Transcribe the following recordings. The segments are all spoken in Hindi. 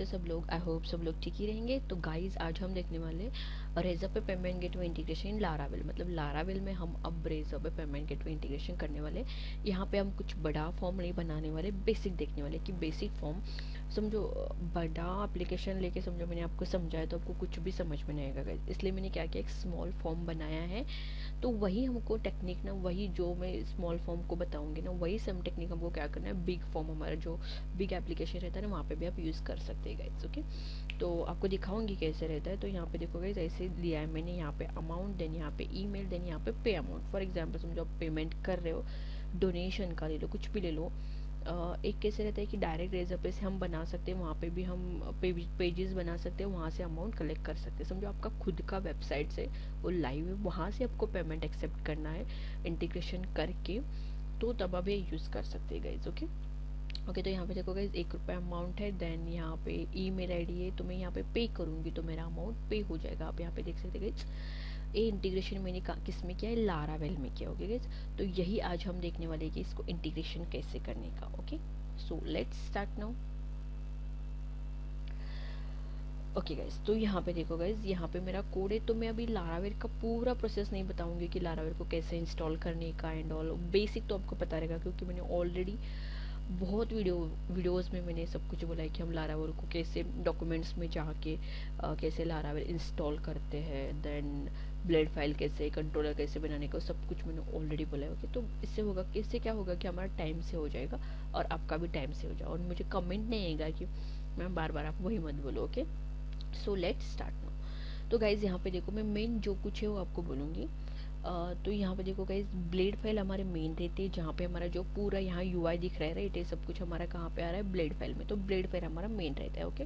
कैसे सब लोग? आई होप सब लोग ठीक ही रहेंगे। तो गाइज आज हम देखने वाले रेज़र पे payment gateway integration in Laravel. मतलब लारावेल में हम अब रेज़र पे पेमेंट गेटवे इंटीग्रेशन करने वाले। यहाँ पे हम कुछ बड़ा फॉर्म नहीं बनाने वाले, बेसिक देखने वाले कि बेसिक फॉर्म समझो। बड़ा एप्लीकेशन लेके समझो मैंने आपको समझाया तो आपको कुछ भी समझ में नहीं आएगा गाइज। इसलिए मैंने क्या किया, एक स्मॉल फॉर्म बनाया है। तो वही हमको टेक्निक ना, वही जो मैं स्मॉल फॉर्म को बताऊंगी ना, वही सेम टेक्निक हमको क्या करना है, बिग फॉर्म हमारा जो बिग एप्लीकेशन रहता है ना, वहाँ पे भी आप यूज़ कर सकते हैं गाइज। ओके, तो आपको दिखाऊंगी कैसे रहता है। तो यहाँ पे देखो गाइज, ऐसे लिया है मैंने यहाँ पे अमाउंट, देन यहाँ पे ईमेल, देन यहाँ पे पे अमाउंट। फॉर एग्जांपल समझो आप पेमेंट कर रहे हो, डोनेशन का ले लो, कुछ भी ले लो। एक कैसे रहता है कि डायरेक्ट रेजर पे से हम बना सकते हैं, वहाँ पे भी हम पेजेस बना सकते हैं, वहाँ से अमाउंट कलेक्ट कर सकते हैं। समझो आपका खुद का वेबसाइट से वो लाइव है, वहाँ से आपको पेमेंट एक्सेप्ट करना है इंटीग्रेशन करके, तो तब आप ये यूज़ कर सकते हैं गाइज। ओके ओके, तो यहाँ पे देखो गाइज 1 रुपया अमाउंट है, देन यहाँ पे ईमेल आईडी है, तो मैं यहाँ पे पे करूँगी तो मेरा अमाउंट पे हो जाएगा। आप यहाँ पे देख सकते हैं गाइज, ये इंटीग्रेशन मैंने किस में किया है, लारावेल में किया। ओके गाइज, तो यही आज हम देखने वाले हैं कि इसको इंटीग्रेशन कैसे करने का। Okay, so let's start now. Okay guys, तो यहाँ पे देखो गाइज, यहाँ पे मेरा कोड है। तो मैं अभी लारावेल का पूरा प्रोसेस नहीं बताऊंगी कि लारावेल को कैसे इंस्टॉल करने का एंड ऑल। बेसिक तो आपको पता रहेगा क्योंकि मैंने ऑलरेडी बहुत वीडियोस में मैंने सब कुछ बोला है कि हम लारावेल को कैसे डॉक्यूमेंट्स में जाके कैसे लारावेल इंस्टॉल करते हैं, देन ब्लेड फाइल कैसे, कंट्रोलर कैसे बनाने का, सब कुछ मैंने ऑलरेडी बोला है। ओके, तो इससे होगा कि इससे क्या होगा कि हमारा टाइम से हो जाएगा और आपका भी टाइम से हो जाएगा, और मुझे कमेंट नहीं आएगा कि मैम बार बार आप वही मत बोलो। Okay, so let's start now. तो गाइज यहाँ पे देखो, मैं मेन जो कुछ है वो आपको बोलूँगी। तो यहाँ पे देखो गाइज, ब्लेड फाइल हमारे मेन रहते हैं, जहाँ पे हमारा जो पूरा यहाँ यूआई दिख रहा है, राइट, ये सब कुछ हमारा कहाँ पे आ रहा है, ब्लेड फाइल में। तो ब्लेड फाइल हमारा मेन रहता है। ओके,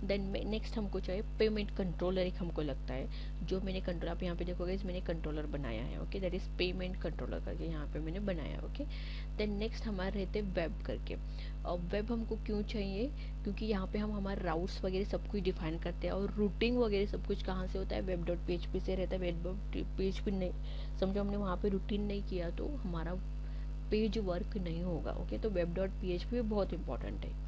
देन नेक्स्ट हमको चाहिए पेमेंट कंट्रोलर, एक हमको लगता है जो मैंने कंट्रोल, आप यहाँ पे देखो गाइज मैंने कंट्रोलर बनाया है। Okay, that is payment controller करके यहाँ पे मैंने बनाया। ओके, देन नेक्स्ट हमारे रहते वेब करके। और वेब हमको क्यों चाहिए, क्योंकि यहाँ पे हम हमारे राउट्स वगैरह सब कुछ डिफाइन करते हैं, और रूटिंग वगैरह सब कुछ कहाँ से होता है, वेब डॉट पी से रहता है। वेब डॉट पी नहीं, समझो हमने वहाँ पे रूटीन नहीं किया तो हमारा पेज वर्क नहीं होगा। ओके, तो वेब डॉट पी भी बहुत इंपॉर्टेंट है।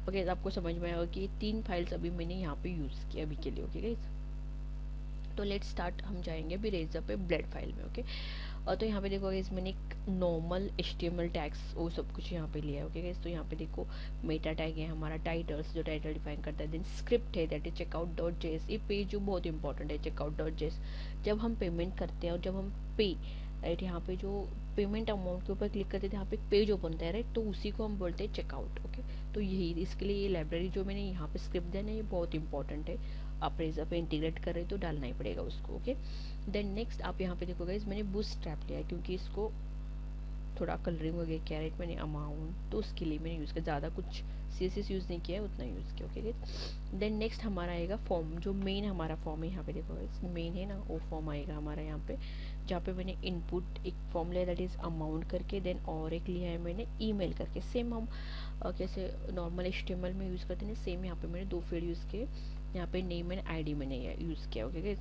ओके, आपको समझ में आएगा कि 3 फाइल्स अभी मैंने यहाँ पे यूज़ किया अभी के लिए। ओके गाइस, तो लेट्स स्टार्ट, हम जाएंगे अभी रेजर पे ब्लेड फाइल में। ओके, और तो यहाँ पे देखो गाइस, मैंने एक नॉर्मल HTML टैग्स वो सब कुछ यहाँ पे लिया है। ओके गाइस, तो यहाँ पे देखो मेटा टैग है हमारा, टाइटल्स जो टाइटल डिफाइन करता है, देन स्क्रिप्ट है that is checkout dot JS. ये पेज जो बहुत इंपॉर्टेंट है, चेकआउट डॉट जेएस। जब हम पेमेंट करते हैं और जब हम पे, राइट, यहाँ पे जो पेमेंट अमाउंट के ऊपर क्लिक करते थे, यहाँ पे एक पेज ओपन होता है, राइट, तो उसी को हम बोलते हैं चेकआउट। ओके, तो यही इसके लिए ये लाइब्रेरी जो मैंने यहाँ पे स्क्रिप्ट देना है, ये बहुत इंपॉर्टेंट है। आप रेजर पे इंटीग्रेट कर रहे तो डालना ही पड़ेगा उसको। ओके, देन नेक्स्ट आप यहाँ पे देखो गाइस, मैंने बूटस्ट्रैप लिया है क्योंकि इसको थोड़ा कलरिंग वगैरह किया, राइट, मैंने अमाउंट तो उसके लिए मैंने यूज़ किया, ज़्यादा कुछ CSS यूज़ नहीं किया है, उतना यूज़ किया। ओके, देन नेक्स्ट हमारा आएगा फॉर्म, जो मेन हमारा फॉर्म है। यहाँ पे देखो मेन है ना, वो फॉर्म आएगा हमारा यहाँ पे, जहाँ पे मैंने इनपुट एक फॉर्म लिया दैट इज़ अमाउंट करके, देन और एक लिया है मैंने ईमेल करके। सेम हम कैसे नॉर्मल HTML में यूज़ करते हैं, सेम यहाँ पे मैंने 2 फील्ड यूज़ किए। यहाँ पे नेम एंड ID मैंने यूज़ किया। ओके,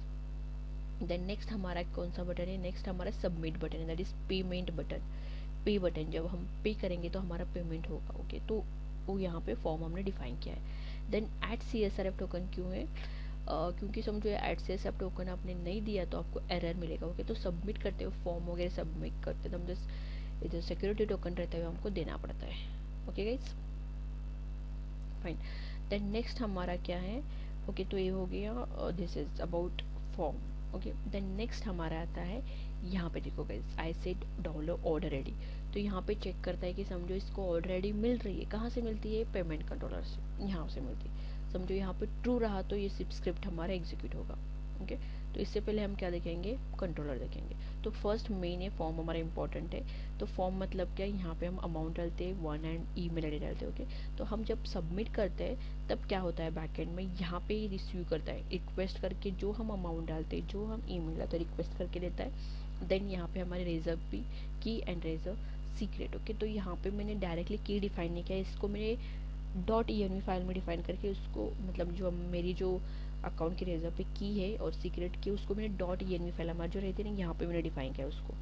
देन नेक्स्ट हमारा कौन सा बटन है, नेक्स्ट हमारा सबमिट बटन है, दैट इज पेमेंट बटन। पे बटन, जब हम पे करेंगे तो हमारा पेमेंट होगा। ओके, तो वो यहाँ पे फॉर्म हमने डिफाइन किया है। देन ऐड CSRF टोकन क्यों है, क्योंकि समझो ऐड CSRF टोकन आपने नहीं दिया तो आपको एरर मिलेगा। ओके, तो सबमिट करते हुए फॉर्म वगैरह सबमिट करते तो हम जो सिक्योरिटी टोकन रहता है हमको देना पड़ता है। Okay guys, fine. Then next हमारा क्या है, ओके, तो ये हो गया, this is about form. Okay, then next हमारा आता है, यहाँ पे देखो guys, I said download order ready. तो यहाँ पे चेक करता है कि समझो इसको ऑर्डर रेडी मिल रही है, कहाँ से मिलती है, पेमेंट कंट्रोलर से, यहाँ से मिलती है। समझो यहाँ पे ट्रू रहा तो ये स्क्रिप्ट हमारा एग्जीक्यूट होगा। ओके, तो इससे पहले हम क्या देखेंगे, कंट्रोलर देखेंगे। तो फर्स्ट मेन है फॉर्म हमारा इंपॉर्टेंट है। तो फॉर्म मतलब क्या, यहाँ पे हम अमाउंट डालते हैं, 1 एंड ईमेल आईडी डालते हैं। ओके, तो हम जब सबमिट करते हैं तब क्या होता है, बैकएंड में यहाँ पे ही रिसीव करता है रिक्वेस्ट करके, जो हम अमाउंट डालते हैं, जो हम ईमेल डालते हैं, रिक्वेस्ट करके देता है। देन यहाँ पे हमारे रेजर भी की एंड रेजर सीक्रेट। ओके, तो यहाँ पे मैंने डायरेक्टली की डिफाइन नहीं किया, इसको मैंने .env फाइल में डिफाइन करके उसको, मतलब जो मेरी जो अकाउंट की रेजर पे की है और सीक्रेट की, उसको मैंने .env फाइल हमारा जो रहती है ना, यहाँ पे मैंने डिफाइन किया उसको।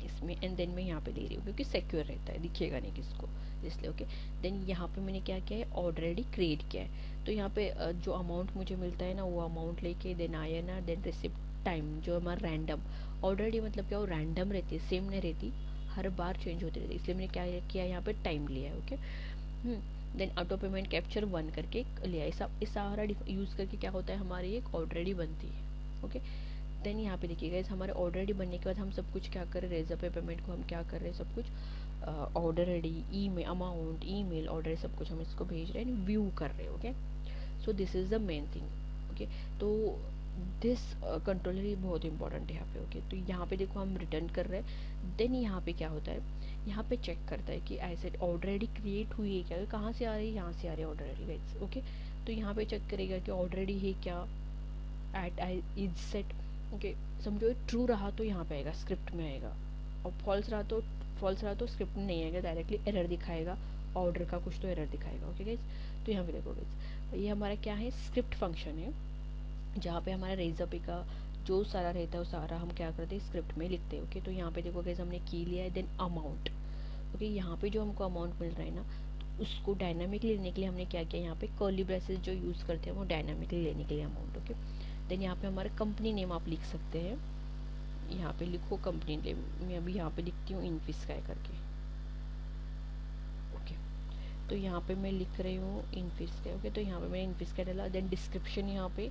इसमें, एंड देन मैं यहाँ पे दे रही हूँ क्योंकि सिक्योर रहता है, दिखेगा नहीं किसको, इसलिए ओके। देन यहाँ पे मैंने क्या किया है, ऑलरेडी क्रिएट किया है। तो यहाँ पे जो अमाउंट मुझे मिलता है ना, वो अमाउंट लेके then INR, then receipt time जो हमारा रैंडम, ऑलरेडी मतलब क्या वो रैंडम रहती है, सेम नहीं रहती, हर बार चेंज होती रहती है, इसलिए मैंने क्या किया यहाँ पे टाइम लिया है, okay. Then auto payment capture 1 करके लिया, इस सारा यूज़ करके क्या होता है, हमारी एक ऑलरेडी बनती है, ओके। देन यहाँ पे देखिएगा, इस हमारे ऑलरेडी बनने के बाद हम सब कुछ क्या कर रहे हैं, रेजर पे पेमेंट को हम क्या कर रहे हैं, सब कुछ already email amount, email order, सब कुछ हम इसको भेज रहे हैं, व्यू कर रहे हैं, okay. So this is the main thing, okay. तो दिस कंट्रोलर ही बहुत इंपॉर्टेंट है यहाँ पे, ओके। तो यहाँ पे देखो हम रिटर्न कर रहे हैं। देन यहाँ पे क्या होता है, यहाँ पे चेक करता है कि ऐसे ऑलरेडी क्रिएट हुई है क्या, कहाँ से आ रही है, यहाँ से आ रही है ऑलरेडी, गाइस, ओके। तो यहाँ पे चेक करेगा कि ऑलरेडी है क्या, at I is set, okay. समझो ट्रू रहा तो यहाँ पे आएगा, स्क्रिप्ट में आएगा, और फॉल्स रहा तो स्क्रिप्ट में नहीं आएगा, डायरेक्टली एरर दिखाएगा, ऑर्डर का कुछ तो एरर दिखाएगा, ओके गाइस। तो यहाँ पे देखो गाइस, ये हमारा क्या है, स्क्रिप्ट फंक्शन है, जहाँ पे हमारा रेजर पे का जो सारा रहता है वो सारा हम क्या करते हैं, स्क्रिप्ट में लिखते हैं, ओके। तो यहाँ पे देखो गाइस, हमने की लिया है, देन अमाउंट, ओके। यहाँ पे जो हमको अमाउंट मिल रहा है ना, तो उसको डायनामिकली लेने के लिए हमने क्या किया, यहाँ पे कर्ली ब्रेसेस जो यूज़ करते हैं वो डायनामिकली लेने के लिए अमाउंट, ओके। देन यहाँ पे हमारा कंपनी नेम आप लिख सकते हैं, यहाँ पे लिखो कंपनी नेम, मैं अभी यहाँ पे लिखती हूँ इनफिस्काई करके, ओके। तो यहाँ पे मैं लिख रही हूँ इनफिस्काई, ओके। तो यहाँ पे मैंने इनफिस्काई डाला। देन डिस्क्रिप्शन यहाँ पे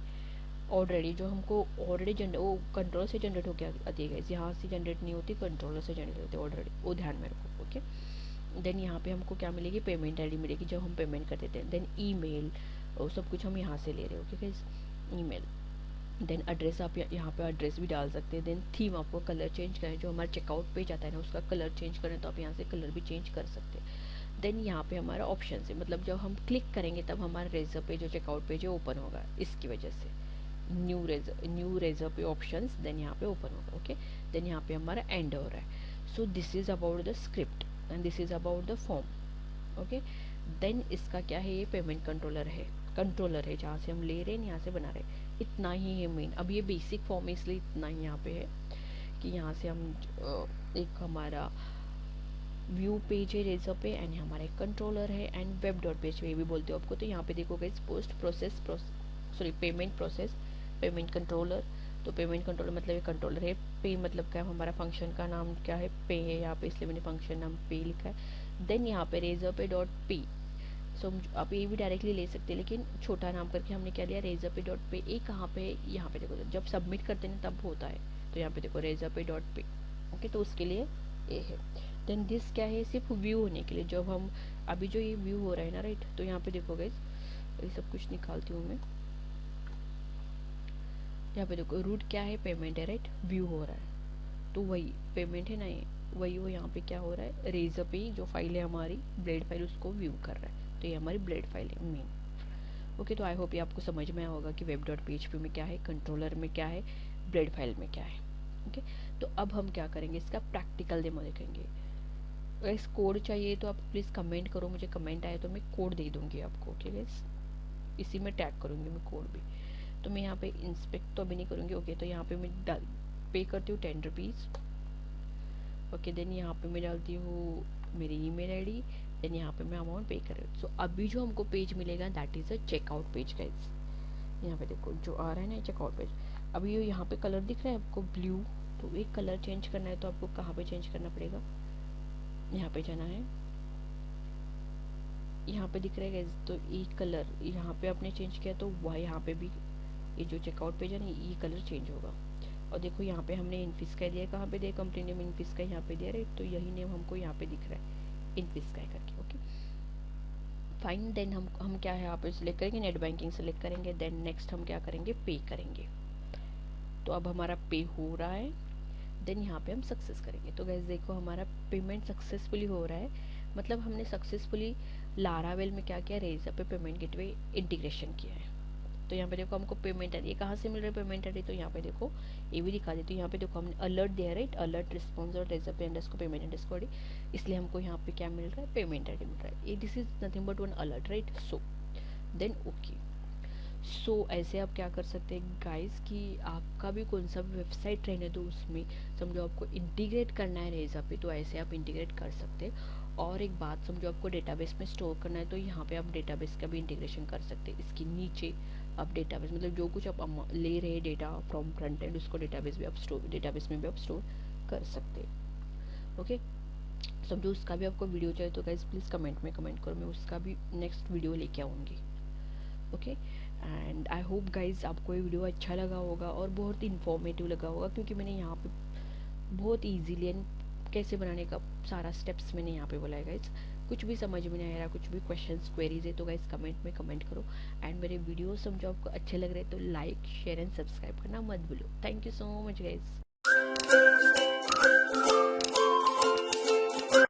ऑलरेडी जो हमको ऑलरेडी जनरेट, वो कंट्रोल से जनरेट होकर आती है, यहाँ से जनरेट नहीं होती, कंट्रोलर से जनरेट होती है ऑलरेडी, वो ध्यान में रखो, ओके। देन यहाँ पे हमको क्या मिलेगी, पेमेंट ID मिलेगी जब हम पेमेंट कर देते हैं। देन ईमेल, वो सब कुछ हम यहाँ से ले रहे हो, okay guys, email. Then address, आप यहाँ पे एड्रेस भी डाल सकते हैं। देन थीम, आपको कलर चेंज करें, जो हमारा चेकआउट पेज आता है ना उसका कलर चेंज करें तो आप यहाँ से कलर भी चेंज कर सकते हैं। देन यहाँ पे हमारा ऑप्शन है, मतलब जब हम क्लिक करेंगे तब हमारा रेजर पे जो चेकआउट पेज है ओपन होगा, इसकी वजह से न्यू रेजर पे ऑप्शंस, देन यहाँ पे ओपन होगा, ओके। देन यहाँ पे हमारा एंड हो रहा है। So this is about the script and this is about the form, okay. Then इसका क्या है, ये पेमेंट कंट्रोलर है जहाँ से हम ले रहे हैं, यहाँ से बना रहे हैं, इतना ही है मेन। अब ये बेसिक फॉर्म है इसलिए इतना ही यहाँ पे है कि यहाँ से हम एक हमारा व्यू पेज है रेजर पे, एंड हमारा एक कंट्रोलर है, एंड वेब डॉट पेज पे भी बोलते हो आपको। तो यहाँ पे देखोगे इस पेमेंट प्रोसेस, पेमेंट कंट्रोलर। तो पेमेंट कंट्रोलर मतलब ये कंट्रोलर है, पे मतलब क्या है, हमारा फंक्शन का नाम क्या है, पे है यहाँ पे, इसलिए मैंने फंक्शन नाम पे लिखा है। देन यहाँ पे रेजर पे डॉट पे, सो आप ये भी डायरेक्टली ले सकते हैं, लेकिन छोटा नाम करके हमने क्या लिया, रेजर पे डॉट पे। ए कहाँ पे, यहाँ पे देखो, जब सबमिट करते हैं तब होता है, तो यहाँ पे देखो रेजर पे डॉट पे, ओके। तो उसके लिए ए है। देन दिस क्या है, सिर्फ व्यू होने के लिए, जब हम अभी जो ये व्यू हो रहा है ना, राइट। तो यहाँ पे देखो गाइस, ये सब कुछ निकालती हूँ मैं, यहाँ पे देखो रूट क्या है, पेमेंट है, राइट, व्यू हो रहा है, तो वही पेमेंट है ना, ये वही वो यहाँ पे क्या हो रहा है, रेजर पे जो फाइल है हमारी ब्लेड फाइल, उसको व्यू कर रहा है, तो ये हमारी ब्लेड फाइल है मेन, ओके। तो आई होप ये आपको समझ में आया होगा कि वेब डॉट PHP में क्या है, कंट्रोलर में क्या है, ब्लेड फाइल में क्या है, ओके। तो अब हम क्या करेंगे, इसका प्रैक्टिकल डेमो देखेंगे। अगर इस कोड चाहिए तो आप प्लीज़ कमेंट करो, मुझे कमेंट आए तो मैं कोड दे दूँगी आपको, ओके गाइस, इसी में टैग करूँगी मैं कोड भी। तो मैं यहाँ पे इंस्पेक्ट तो अभी नहीं करूँगी, ओके। तो यहाँ पे मैं पे करती हूँ 10 रुपीज़, ओके। देन यहाँ पे मैं डालती हूँ मेरी ईमेल ID, देन यहाँ पे मैं अमाउंट पे कर रही हूँ। सो अभी जो हमको पेज मिलेगा that is a checkout page guys, यहाँ पे देखो जो आ रहा है ना चेकआउट पेज। अभी ये यहाँ पे कलर दिख रहा है आपको ब्लू, तो एक कलर चेंज करना है तो आपको कहाँ पे चेंज करना पड़ेगा, यहाँ पे जाना है, यहाँ पे दिख रहा है गाइस, तो एक कलर यहाँ पे आपने चेंज किया तो वह यहाँ पे भी ये जो चेकआउट पेज है ना, ये कलर चेंज होगा। और देखो यहाँ पे हमने इनफिस्काई दिया, कहाँ पे दिया, कंपनी नेम इनफिस्काई यहाँ पे दिया, राइट। तो यही नेम हमको यहाँ पे दिख रहा है, इनफिस्काई करके, ओके फाइन। देन हम क्या है यहाँ पे सिलेक्ट करेंगे, नेट बैंकिंग सेलेक्ट करेंगे। देन नेक्स्ट हम क्या करेंगे, पे करेंगे। तो अब हमारा पे हो रहा है, देन यहाँ पे हम सक्सेस करेंगे। तो गैस देखो हमारा पेमेंट सक्सेसफुली हो रहा है, मतलब हमने सक्सेसफुली लारावेल में क्या किया, रेजर पे पेमेंट गेटवे इंटीग्रेशन किया है। तो यहाँ पे देखो हमको पेमेंट ID कहाँ से मिल रहा है, पेमेंट ID, तो यहाँ पे देखो ये भी दिखा देती हूँ। यहाँ पे देखो हमने अलर्ट दिया, राइट, अलर्ट रिस्पॉन्स और रेजर पे अंडरस्कोर पेमेंट अंडरस्कोर ID, इसलिए हमको यहाँ पे क्या मिल रहा है, पेमेंट ID मिल रहा है। ये this is nothing but one alert, right. So then okay. So ऐसे आप क्या कर सकते हैं गाइस कि आपका भी कौन सा वेबसाइट रहने दो, उसमें समझो आपको इंटीग्रेट करना है रेज़ा पे, तो ऐसे आप इंटीग्रेट कर सकते हैं। और एक बात समझो आपको डेटाबेस में स्टोर करना है, तो यहाँ पे आप डेटाबेस का भी इंटीग्रेशन कर सकते हैं। इसके नीचे आप डेटाबेस मतलब जो कुछ आप ले रहे हैं डेटा फ्रॉम फ्रंट एंड, उसको डेटाबेस में भी आप स्टोर कर सकते हैं। ओके, समझो उसका भी आपको वीडियो चाहिए तो गाइज प्लीज़ कमेंट में कमेंट करो, मैं उसका भी नेक्स्ट वीडियो लेके आऊँगी। Okay, and I hope guys आपको ये वीडियो अच्छा लगा होगा और बहुत इन्फॉर्मेटिव लगा होगा, क्योंकि मैंने यहाँ पे बहुत ईजीली एंड कैसे बनाने का सारा स्टेप्स मैंने यहाँ पे बोला है गाइज। कुछ भी समझ में नहीं आ रहा, कुछ भी क्वेश्चंस क्वेरीज है तो गाइज कमेंट में कमेंट करो। एंड मेरे वीडियो समझो आपको अच्छे लग रहे हैं तो लाइक शेयर एंड सब्सक्राइब करना मत भूलो। Thank you so much guys.